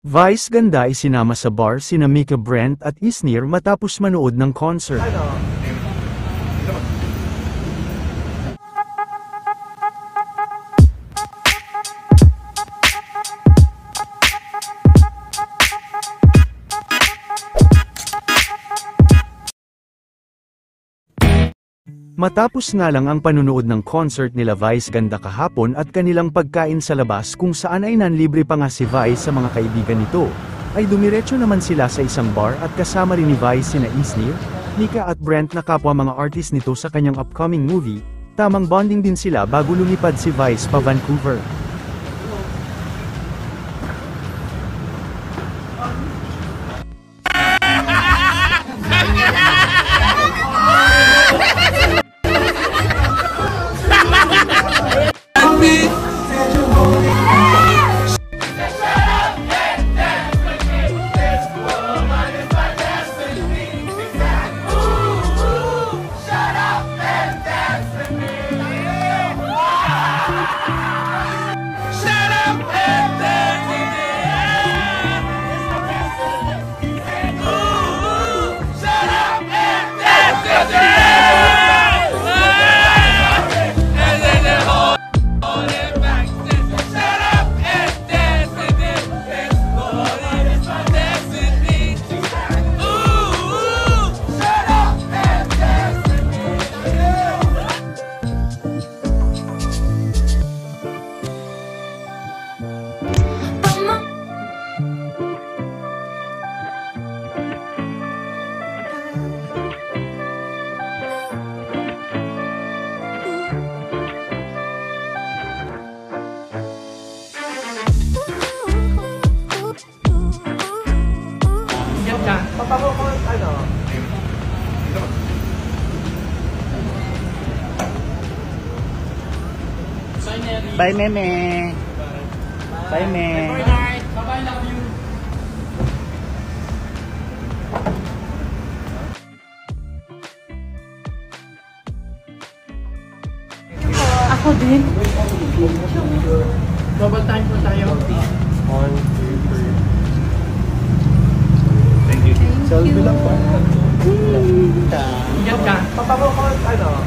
Vice ganda isinama sa bar sina Mika Brent at Isnir matapos manood ng concert. Matapos nga lang ang panunood ng concert nila Vice ganda kahapon at kanilang pagkain sa labas kung saan ay nanlibre pa nga si Vice sa mga kaibigan nito, ay dumiretso naman sila sa isang bar at kasama rin ni Vice sina Isnir, Mika at Brent na kapwa mga artist nito sa kanyang upcoming movie. Tamang bonding din sila bago lumipad si Vice pa Vancouver. Papago ko ano? Bye, Meme. Bye, Meme. Bye-bye, love you. Ako din. Double time po tayo. 1, 2, 3. Thank you. Selfie lang po. Ingat ka. Papago ko ano?